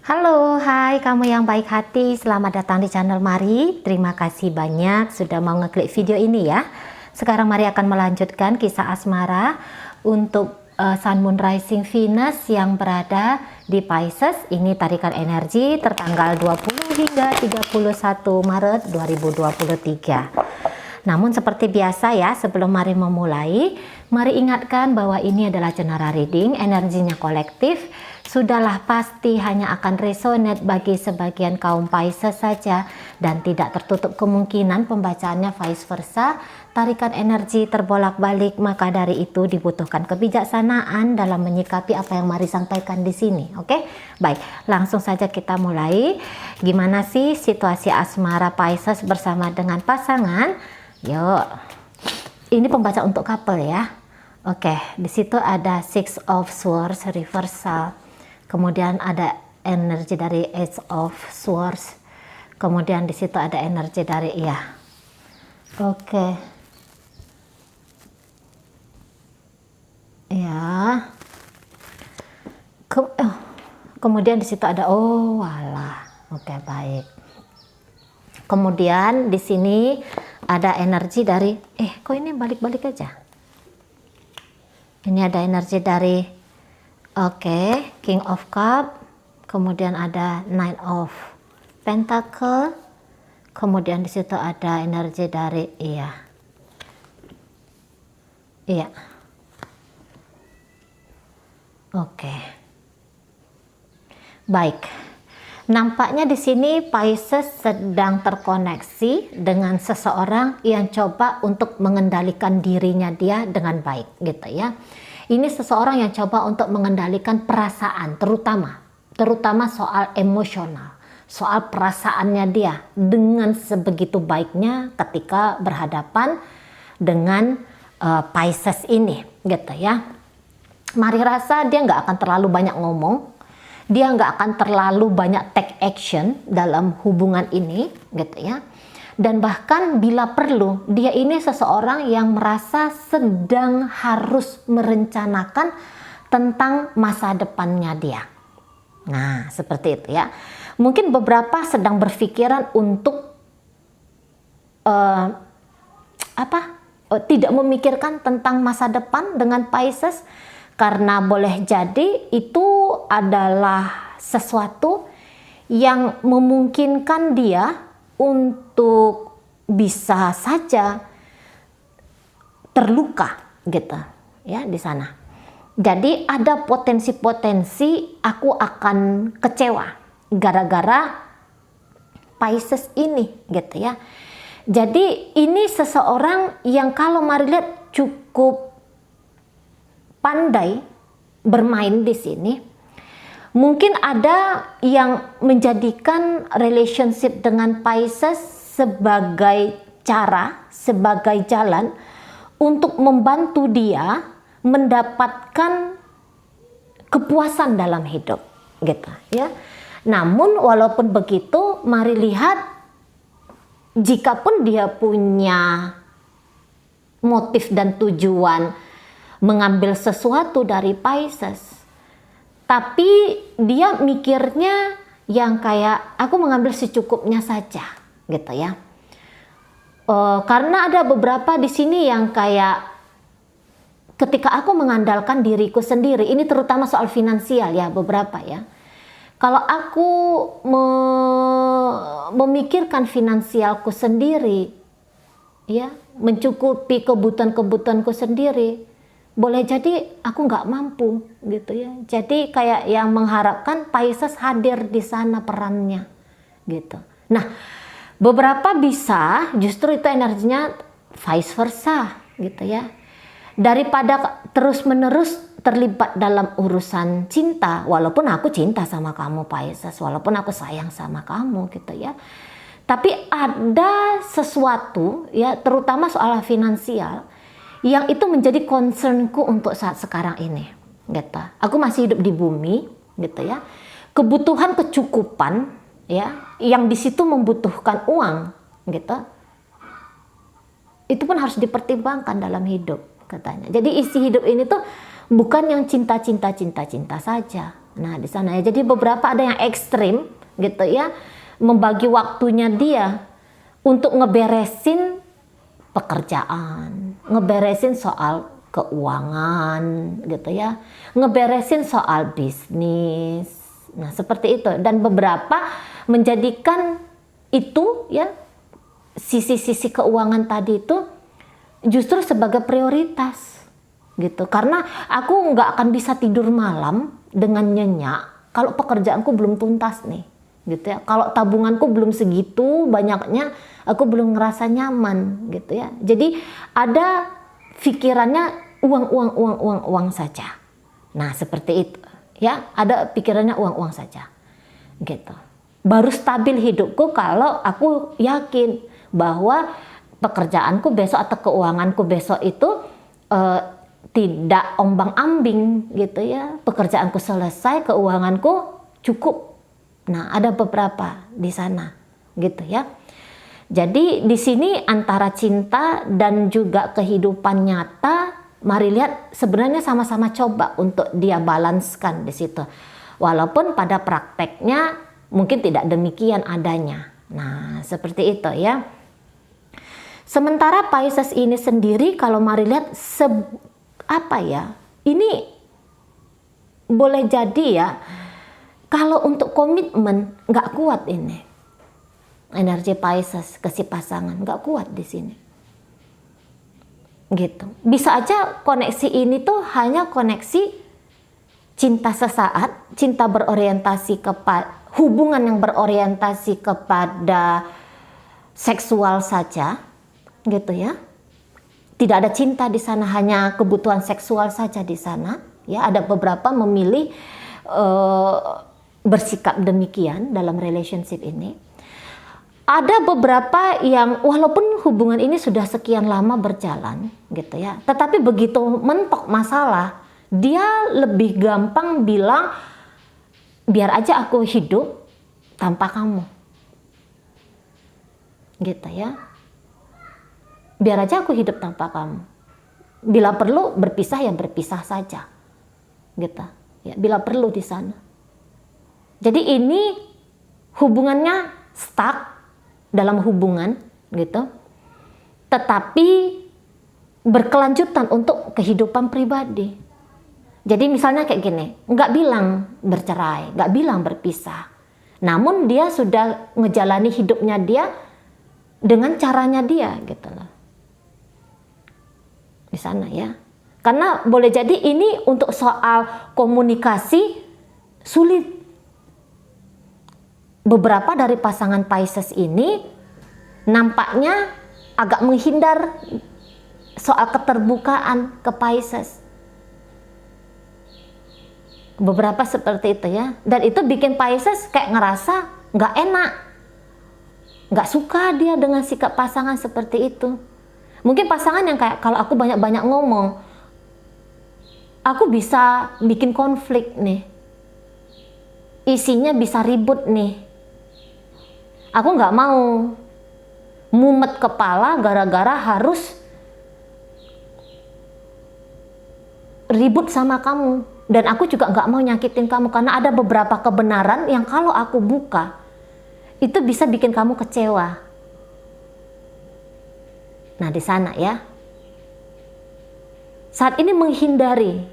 Halo, hai kamu yang baik hati, selamat datang di channel Mari. Terima kasih banyak sudah mau ngeklik video ini ya. Sekarang Mari akan melanjutkan kisah asmara untuk Sun Moon Rising Venus yang berada di Pisces. Ini tarikan energi tertanggal 20 hingga 31 Maret 2023. Namun seperti biasa ya, sebelum Mari memulai, Mari ingatkan bahwa ini adalah general reading, energinya kolektif. Sudahlah pasti hanya akan resonate bagi sebagian kaum Pisces saja dan tidak tertutup kemungkinan pembacaannya vice versa. Tarikan energi terbolak-balik, maka dari itu dibutuhkan kebijaksanaan dalam menyikapi apa yang Mari sampaikan di sini. Oke? Baik, langsung saja kita mulai. Gimana sih situasi asmara Pisces bersama dengan pasangan? Yuk. Ini pembaca untuk couple ya. Oke, di situ ada Six of Swords reversal. Kemudian ada energi dari Ace of Swords. Kemudian di situ ada energi dari Oke. Ya. Kemudian di situ ada walah. Oke, baik. Kemudian di sini ada energi dari kok ini balik-balik aja. Ini ada energi dari King of Cup, kemudian ada Nine of Pentacle, kemudian di situ ada energi dari Oke. Baik. Nampaknya di sini Pisces sedang terkoneksi dengan seseorang yang coba untuk mengendalikan dirinya dia dengan baik gitu ya. Ini seseorang yang coba untuk mengendalikan perasaan, terutama soal emosional, soal perasaannya dia dengan sebegitu baiknya ketika berhadapan dengan Pisces ini, gitu ya. Mari rasa dia nggak akan terlalu banyak ngomong, dia nggak akan terlalu banyak take action dalam hubungan ini, gitu ya. Dan bahkan bila perlu, dia ini seseorang yang merasa sedang harus merencanakan tentang masa depannya dia. Nah, seperti itu ya. Mungkin beberapa sedang berpikiran untuk tidak memikirkan tentang masa depan dengan Pisces, karena boleh jadi itu adalah sesuatu yang memungkinkan dia untuk bisa saja terluka gitu ya di sana. Jadi ada potensi-potensi aku akan kecewa gara-gara Pisces ini gitu ya. Jadi ini seseorang yang kalau Mari lihat cukup pandai bermain di sini. Mungkin ada yang menjadikan relationship dengan Pisces sebagai cara, sebagai jalan untuk membantu dia mendapatkan kepuasan dalam hidup, gitu ya. Namun walaupun begitu, Mari lihat jikapun dia punya motif dan tujuan mengambil sesuatu dari Pisces, tapi dia mikirnya yang kayak aku mengambil secukupnya saja gitu ya. Karena ada beberapa di sini yang kayak ketika aku mengandalkan diriku sendiri, ini terutama soal finansial ya, beberapa ya. Kalau aku memikirkan finansialku sendiri ya, mencukupi kebutuhan-kebutuhanku sendiri, boleh jadi aku nggak mampu gitu ya. Jadi kayak yang mengharapkan Pisces hadir di sana perannya gitu. Nah, beberapa bisa justru itu energinya vice versa gitu ya. Daripada terus-menerus terlibat dalam urusan cinta, walaupun aku cinta sama kamu Pisces, walaupun aku sayang sama kamu gitu ya. Tapi ada sesuatu ya, terutama soal finansial, yang itu menjadi concernku untuk saat sekarang ini gitu. Aku masih hidup di bumi gitu ya. Kebutuhan kecukupan ya, yang di situ membutuhkan uang gitu, itu pun harus dipertimbangkan dalam hidup katanya. Jadi isi hidup ini tuh bukan yang cinta saja Nah, di sana ya. Jadi beberapa ada yang ekstrim gitu ya, membagi waktunya dia untuk ngeberesin pekerjaan, ngeberesin soal keuangan gitu ya, ngeberesin soal bisnis. Nah, seperti itu. Dan beberapa menjadikan itu ya, sisi-sisi keuangan tadi itu justru sebagai prioritas gitu. Karena aku nggak akan bisa tidur malam dengan nyenyak kalau pekerjaanku belum tuntas nih gitu ya. Kalau tabunganku belum segitu banyaknya, aku belum ngerasa nyaman gitu ya. Jadi ada pikirannya uang saja. Nah, seperti itu ya, ada pikirannya uang saja gitu. Baru stabil hidupku kalau aku yakin bahwa pekerjaanku besok atau keuanganku besok itu tidak ombang-ambing gitu ya. Pekerjaanku selesai, keuanganku cukup. Nah, ada beberapa di sana gitu ya. Jadi di sini antara cinta dan juga kehidupan nyata, mari lihat sebenarnya sama-sama coba untuk dia balanskan di situ. Walaupun pada prakteknya mungkin tidak demikian adanya. Nah, seperti itu ya. Sementara Pisces ini sendiri kalau mari lihat ini boleh jadi ya, kalau untuk komitmen nggak kuat ini. Energi Pisces ke si pasangan nggak kuat di sini. Gitu. Bisa aja koneksi ini tuh hanya koneksi cinta sesaat, cinta berorientasi kepada hubungan yang berorientasi kepada seksual saja, gitu ya. Tidak ada cinta di sana, hanya kebutuhan seksual saja di sana. Ya, ada beberapa memilih bersikap demikian dalam relationship ini. Ada beberapa yang walaupun hubungan ini sudah sekian lama berjalan gitu ya, tetapi begitu mentok masalah, dia lebih gampang bilang biar aja aku hidup tanpa kamu. Gitu ya. Biar aja aku hidup tanpa kamu. Bila perlu berpisah ya berpisah saja. Gitu. Ya, bila perlu di sana. Jadi ini hubungannya stuck dalam hubungan gitu, tetapi berkelanjutan untuk kehidupan pribadi. Jadi misalnya kayak gini, nggak bilang bercerai, nggak bilang berpisah, namun dia sudah ngejalani hidupnya dia dengan caranya dia gitu loh di sana ya. Karena boleh jadi ini untuk soal komunikasi sulit. Beberapa dari pasangan Pisces ini nampaknya agak menghindar soal keterbukaan ke Pisces. Beberapa seperti itu ya. Dan itu bikin Pisces kayak ngerasa nggak enak. Nggak suka dia dengan sikap pasangan seperti itu. Mungkin pasangan yang kayak kalau aku banyak-banyak ngomong, aku bisa bikin konflik nih. Isinya bisa ribut nih. Aku nggak mau mumet kepala gara-gara harus ribut sama kamu. Dan aku juga nggak mau nyakitin kamu karena ada beberapa kebenaran yang kalau aku buka itu bisa bikin kamu kecewa. Nah di sana ya. Saat ini menghindari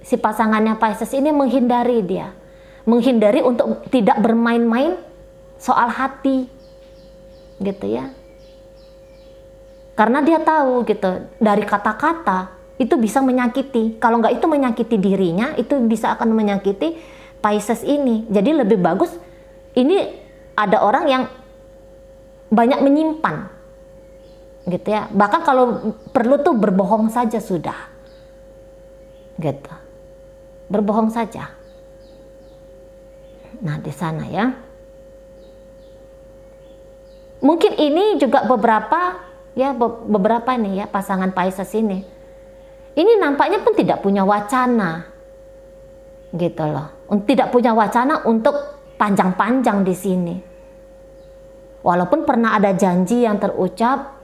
si pasangannya Pisces ini menghindari dia. Menghindari untuk tidak bermain-main soal hati gitu ya, karena dia tahu gitu dari kata-kata itu bisa menyakiti. Kalau nggak itu menyakiti dirinya, itu bisa akan menyakiti Pisces ini. Jadi lebih bagus ini ada orang yang banyak menyimpan gitu ya, bahkan kalau perlu tuh berbohong saja sudah gitu, berbohong saja. Nah di sana ya. Mungkin ini juga beberapa nih ya pasangan Pisces ini. Ini nampaknya pun tidak punya wacana. Gitu loh. Tidak punya wacana untuk panjang-panjang di sini. Walaupun pernah ada janji yang terucap,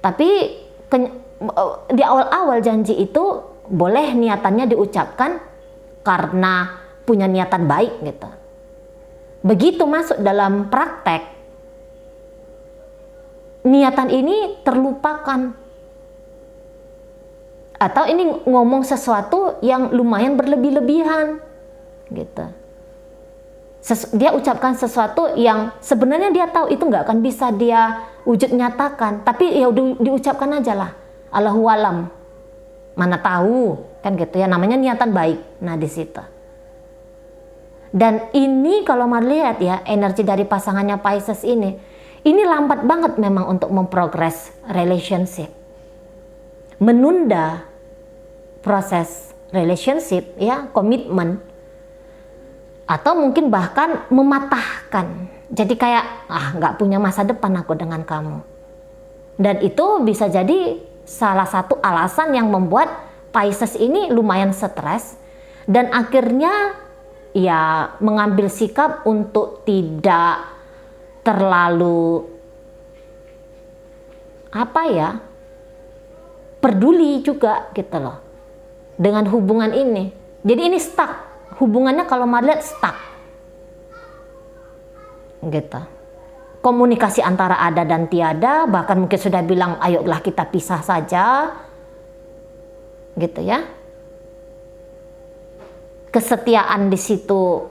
tapi di awal-awal janji itu boleh niatannya diucapkan, karena punya niatan baik gitu. Begitu masuk dalam praktek, niatan ini terlupakan. Atau ini ngomong sesuatu yang lumayan berlebih-lebihan gitu. Dia ucapkan sesuatu yang sebenarnya dia tahu itu nggak akan bisa dia wujud nyatakan, tapi ya diucapkan aja lah, Allahu alam, mana tahu kan gitu ya, namanya niatan baik. Nah di situ. Dan ini kalau mau lihat ya, energi dari pasangannya Pisces ini lambat banget memang untuk memprogres relationship, menunda proses relationship ya, komitmen, atau mungkin bahkan mematahkan. Jadi kayak nggak punya masa depan aku dengan kamu. Dan itu bisa jadi salah satu alasan yang membuat Pisces ini lumayan stres dan akhirnya ya mengambil sikap untuk tidak terlalu peduli juga gitu loh dengan hubungan ini. Jadi ini stuck, hubungannya kalau mau lihat stuck gitu. Komunikasi antara ada dan tiada, bahkan mungkin sudah bilang ayolah kita pisah saja gitu ya. Kesetiaan di situ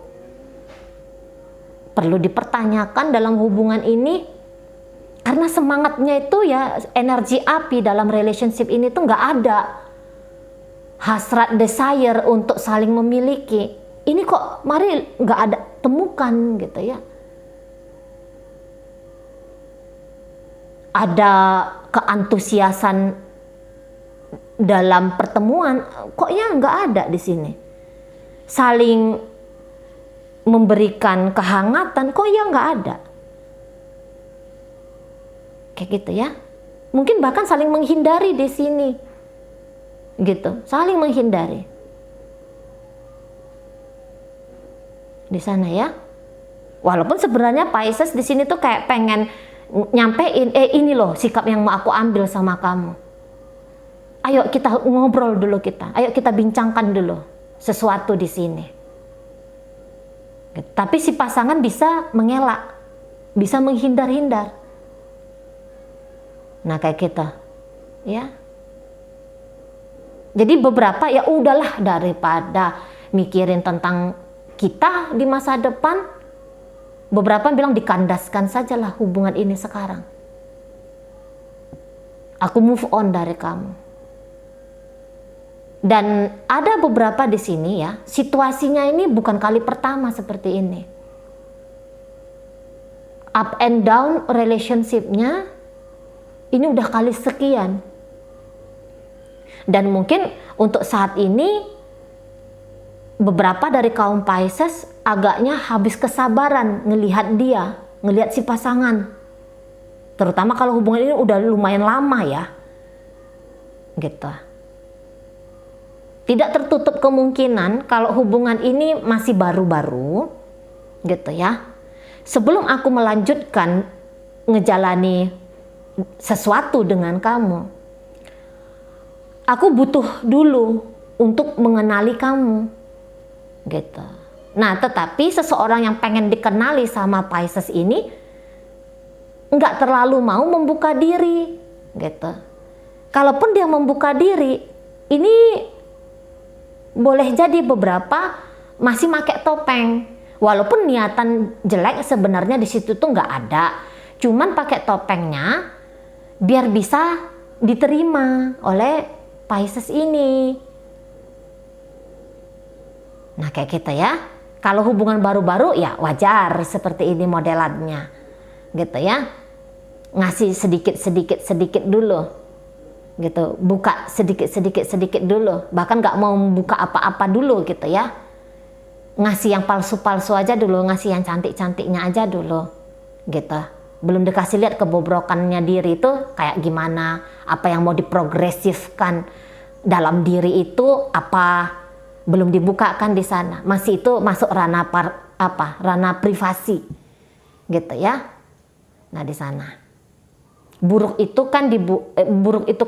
perlu dipertanyakan dalam hubungan ini, karena semangatnya itu ya, energi api dalam relationship ini tuh nggak ada. Hasrat, desire untuk saling memiliki ini kok mari nggak ada temukan gitu ya. Ada keantusiasan dalam pertemuan kok ya nggak ada di sini. Saling memberikan kehangatan kok ya nggak ada. Kayak gitu ya. Mungkin bahkan saling menghindari di sini. Gitu, saling menghindari. Di sana ya. Walaupun sebenarnya Pisces di sini tuh kayak pengen nyampein ini loh sikap yang mau aku ambil sama kamu. Ayo kita ngobrol dulu kita. Ayo kita bincangkan dulu sesuatu di sini. Tapi si pasangan bisa mengelak, bisa menghindar-hindar. Nah kayak kita, ya. Jadi beberapa ya udahlah, daripada mikirin tentang kita di masa depan, beberapa bilang dikandaskan sajalah hubungan ini sekarang. Aku move on dari kamu. Dan ada beberapa di sini ya, situasinya ini bukan kali pertama seperti ini. Up and down relationship-nya ini udah kali sekian. Dan mungkin untuk saat ini beberapa dari kaum Pisces agaknya habis kesabaran ngelihat si pasangan. Terutama kalau hubungan ini udah lumayan lama ya. Gitu. Tidak tertutup kemungkinan kalau hubungan ini masih baru-baru, gitu ya. Sebelum aku melanjutkan ngejalani sesuatu dengan kamu, aku butuh dulu untuk mengenali kamu, gitu. Nah, tetapi seseorang yang pengen dikenali sama Pisces ini nggak terlalu mau membuka diri, gitu. Kalaupun dia membuka diri, ini boleh jadi beberapa masih pakai topeng, walaupun niatan jelek sebenarnya di situ tuh nggak ada, cuman pakai topengnya biar bisa diterima oleh Pisces ini. Nah kayak kita ya, kalau hubungan baru-baru ya wajar seperti ini modelannya, gitu ya, ngasih sedikit dulu. Gitu, buka sedikit dulu, bahkan nggak mau buka apa-apa dulu gitu ya, ngasih yang palsu-palsu aja dulu, ngasih yang cantik-cantiknya aja dulu gitu, belum dikasih lihat kebobrokannya diri itu kayak gimana, apa yang mau diprogresifkan dalam diri itu apa, belum dibukakan di sana, masih itu masuk ranah ranah privasi gitu ya. Nah di sana buruk itu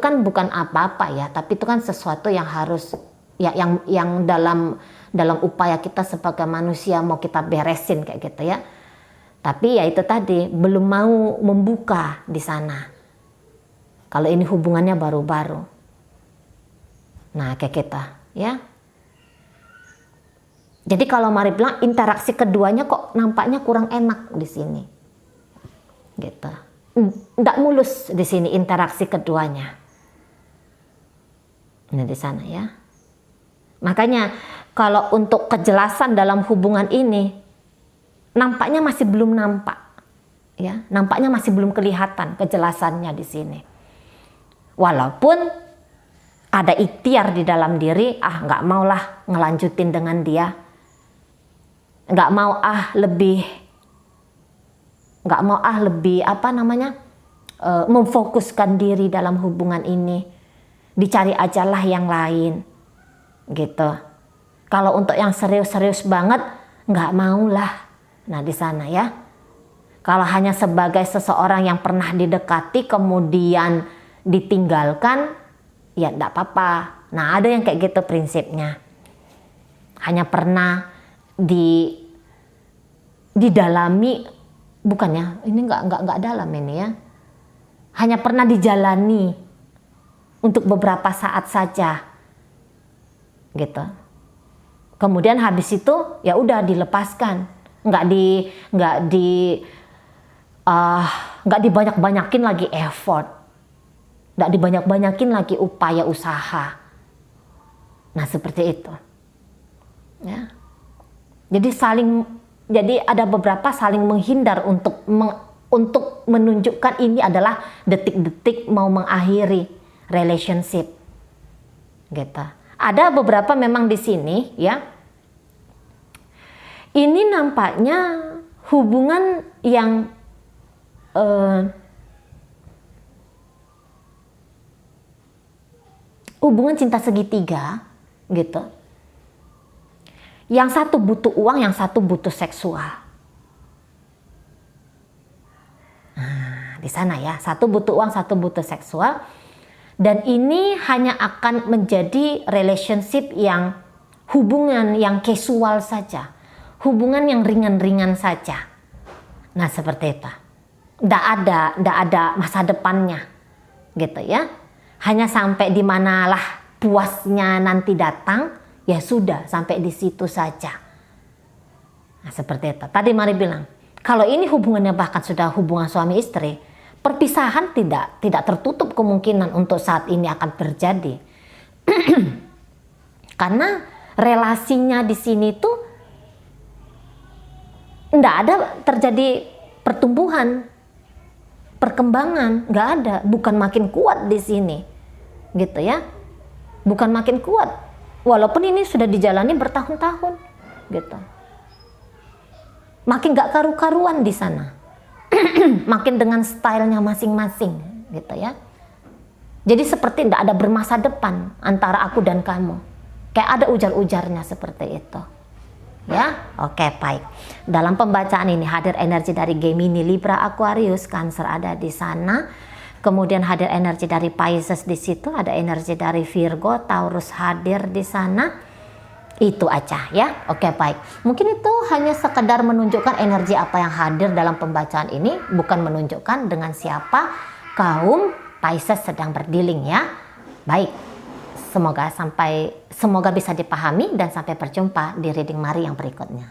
kan bukan apa-apa ya, tapi itu kan sesuatu yang harus ya yang dalam upaya kita sebagai manusia mau kita beresin kayak gitu ya. Tapi ya itu tadi, belum mau membuka di sana. Kalau ini hubungannya baru-baru. Nah, kayak kita, ya. Jadi kalau Mari bilang interaksi keduanya kok nampaknya kurang enak di sini. Gitu. Nggak mulus di sini interaksi keduanya. Nah, di sana ya. Makanya kalau untuk kejelasan dalam hubungan ini nampaknya masih belum nampak, ya, nampaknya masih belum kelihatan kejelasannya di sini. Walaupun ada ikhtiar di dalam diri, nggak maulah ngelanjutin dengan dia, nggak mau lebih memfokuskan diri dalam hubungan ini, dicari ajalah yang lain, gitu. Kalau untuk yang serius-serius banget, nggak maulah. Nah, di sana ya. Kalau hanya sebagai seseorang yang pernah didekati kemudian ditinggalkan, ya enggak apa-apa. Nah, ada yang kayak gitu prinsipnya. Hanya pernah didalami, bukannya ini enggak dalam ini ya. Hanya pernah dijalani untuk beberapa saat saja. Gitu. Kemudian habis itu ya udah dilepaskan. Nggak dibanyak-banyakin lagi effort, nggak dibanyak-banyakin lagi upaya usaha. Nah, seperti itu ya. Jadi ada beberapa saling menghindar untuk menunjukkan ini adalah detik-detik mau mengakhiri relationship gitu. Ada beberapa memang di sini ya. Ini nampaknya hubungan yang hubungan cinta segitiga gitu. Yang satu butuh uang, yang satu butuh seksual. Nah, di sana ya, satu butuh uang, satu butuh seksual. Dan ini hanya akan menjadi relationship yang hubungan yang casual saja. Hubungan yang ringan-ringan saja. Nah, seperti itu. Nggak ada masa depannya. Gitu ya. Hanya sampai di manalah puasnya nanti datang, ya sudah, sampai di situ saja. Nah, seperti itu. Tadi Mari bilang, kalau ini hubungannya bahkan sudah hubungan suami istri, perpisahan tidak tertutup kemungkinan untuk saat ini akan terjadi. Karena relasinya di sini tuh nggak ada terjadi pertumbuhan, perkembangan, nggak ada, bukan makin kuat di sini, gitu ya, bukan makin kuat, walaupun ini sudah dijalani bertahun-tahun, gitu, makin nggak karu-karuan di sana, makin dengan stylenya masing-masing, gitu ya, jadi seperti nggak ada bermasa depan antara aku dan kamu, kayak ada ujar-ujarnya seperti itu. Ya, oke, baik. Dalam pembacaan ini hadir energi dari Gemini, Libra, Aquarius, Cancer ada di sana. Kemudian hadir energi dari Pisces di situ, ada energi dari Virgo, Taurus hadir di sana. Itu aja ya. Oke, baik. Mungkin itu hanya sekedar menunjukkan energi apa yang hadir dalam pembacaan ini, bukan menunjukkan dengan siapa kaum Pisces sedang berdealing ya. Baik. Semoga bisa dipahami dan sampai berjumpa di reading Mari yang berikutnya.